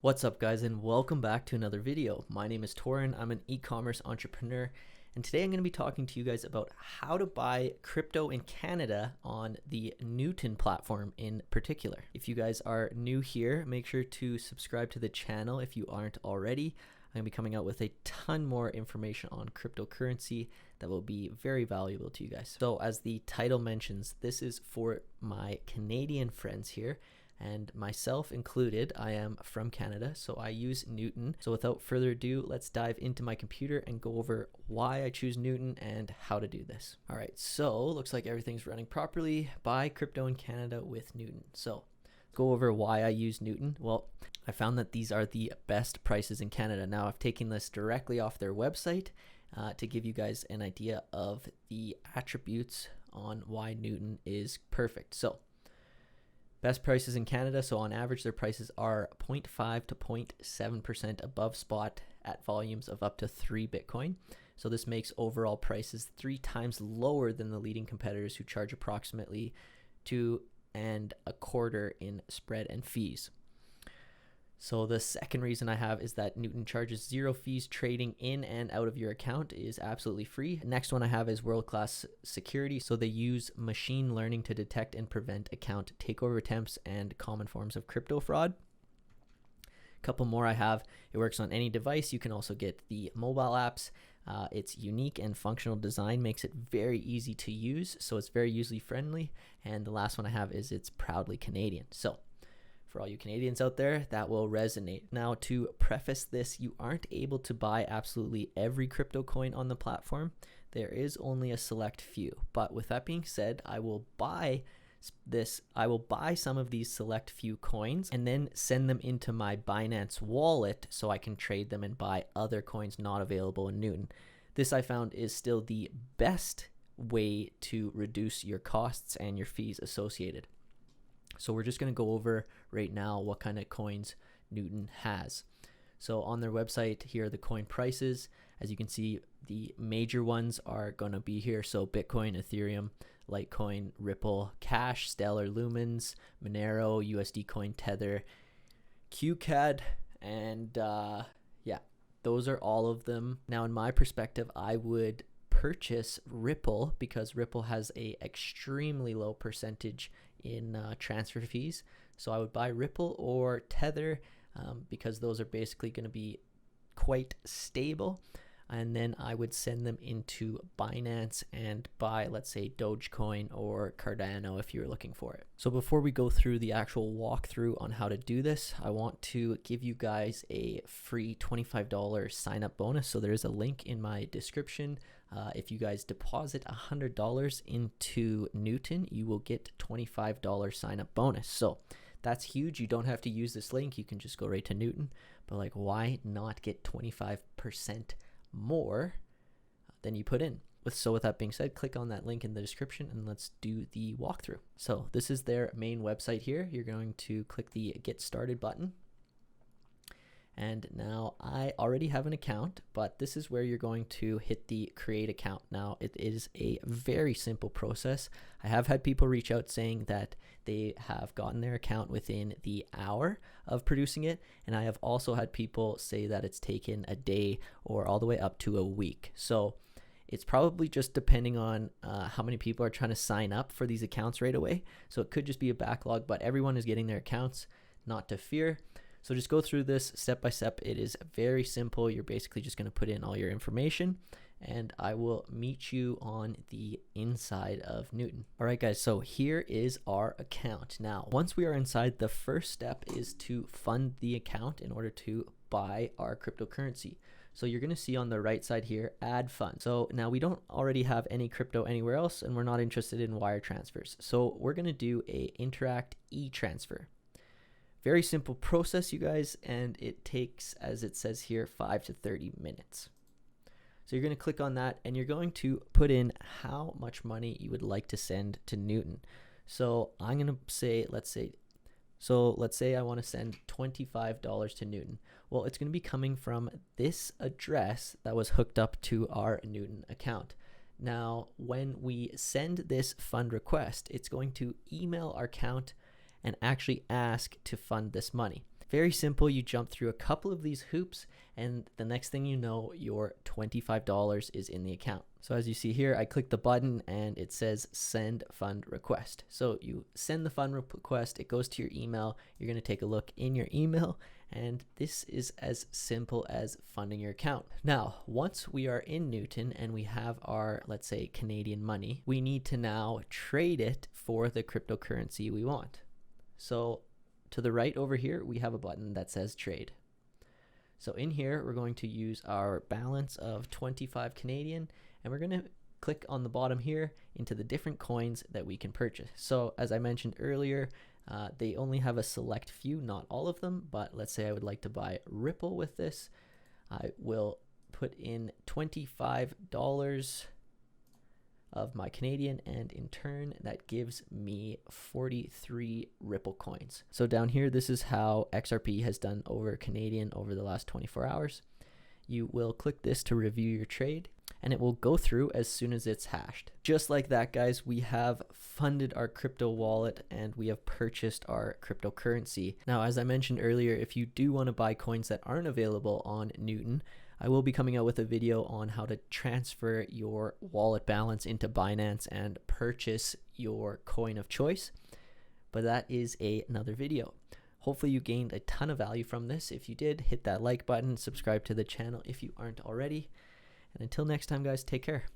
What's up guys, and welcome back to another video. My name is Torin. I'm an e-commerce entrepreneur, and today I'm going to be talking to you guys about how to buy crypto in Canada on the Newton platform in particular. If you guys are new here, make sure to subscribe to the channel if you aren't already. I'm going to be coming out with a ton more information on cryptocurrency that will be very valuable to you guys. So as the title mentions, this is for my Canadian friends here, and myself included. I am from Canada, so I use Newton. So without further ado, let's dive into my computer and go over why I choose Newton and how to do this. All right, so looks like everything's running properly. Buy crypto in Canada with Newton. So go over why I use Newton. Well, I found that these are the best prices in Canada. Now I've taken this directly off their website to give you guys an idea of the attributes on why Newton is perfect. So best prices in Canada, so on average their prices are 0.5 to 0.7% above spot at volumes of up to 3 Bitcoin. So this makes overall prices 3 times lower than the leading competitors who charge approximately 2.25% in spread and fees. So the second reason I have is that Newton charges 0 fees. Trading in and out of your account is absolutely free. Next one I have is world-class security. So they use machine learning to detect and prevent account takeover attempts and common forms of crypto fraud. A couple more I have. It works on any device. You can also get the mobile apps. Its unique and functional design makes it very easy to use, so it's very user-friendly. And the last one I have is it's proudly Canadian. So for all you Canadians out there, that will resonate. Now, to preface this, you aren't able to buy absolutely every crypto coin on the platform. There is only a select few. But with that being said, I will buy some of these select few coins and then send them into my Binance wallet so I can trade them and buy other coins not available in Newton. This I found is still the best way to reduce your costs and your fees associated. So we're just going to go over right now what kind of coins Newton has. So on their website, here are the coin prices. As you can see, the major ones are going to be here. So Bitcoin, Ethereum, Litecoin, Ripple, Cash, Stellar, Lumens, Monero, USD Coin, Tether, QCAD, and yeah, those are all of them. Now, in my perspective, I would purchase Ripple because Ripple has a extremely low percentage in transfer fees. So I would buy Ripple or Tether because those are basically going to be quite stable. And then I would send them into Binance and buy, let's say, Dogecoin or Cardano if you're looking for it. So before we go through the actual walkthrough on how to do this, I want to give you guys a free $25 sign up bonus. So there is a link in my description. If you guys deposit $100 into Newton, you will get $25 sign up bonus. So that's huge. You don't have to use this link. You can just go right to Newton. But like, why not get 25% more than you put in? So with that being said, click on that link in the description and let's do the walkthrough. So this is their main website here. You're going to click the Get Started button. And now I already have an account, but this is where you're going to hit the create account. Now it is a very simple process. I have had people reach out saying that they have gotten their account within the hour of producing it. And I have also had people say that it's taken a day or all the way up to a week. So it's probably just depending on how many people are trying to sign up for these accounts right away. So it could just be a backlog, but everyone is getting their accounts, not to fear. So just go through this step by step. It is very simple. You're basically just going to put in all your information and I will meet you on the inside of Newton. All right, guys. So here is our account. Now, once we are inside, the first step is to fund the account in order to buy our cryptocurrency. So you're going to see on the right side here, add funds. So now we don't already have any crypto anywhere else and we're not interested in wire transfers. So we're going to do a Interact e-transfer. Very simple process, you guys, and it takes, as it says here, 5 to 30 minutes. So you're going to click on that and you're going to put in how much money you would like to send to Newton. So I'm going to say, let's say I want to send $25 to Newton. Well, it's going to be coming from this address that was hooked up to our Newton account. Now, when we send this fund request, it's going to email our account and actually ask to fund this money. Very simple. You jump through a couple of these hoops, and the next thing you know, your $25 is in the account. So as you see here, I click the button and it says send fund request. So you send the fund request, it goes to your email. You're going to take a look in your email, and this is as simple as funding your account. Now, once we are in Newton and we have our, let's say, Canadian money, we need to now trade it for the cryptocurrency we want. So to the right over here, we have a button that says trade. So in here, we're going to use our balance of 25 Canadian, and we're going to click on the bottom here into the different coins that we can purchase. So as I mentioned earlier, they only have a select few, not all of them, but let's say I would like to buy Ripple with this. I will put in $25 of my Canadian, and in turn that gives me 43 Ripple coins. So down here, this is how XRP has done over Canadian over the last 24 hours. You will click this to review your trade, and it will go through as soon as it's hashed. Just like that, guys, we have funded our crypto wallet and we have purchased our cryptocurrency. Now, as I mentioned earlier, if you do want to buy coins that aren't available on Newton, I will be coming out with a video on how to transfer your wallet balance into Binance and purchase your coin of choice, but that is another video. Hopefully you gained a ton of value from this. If you did, hit that like button, subscribe to the channel if you aren't already. And until next time, guys, take care.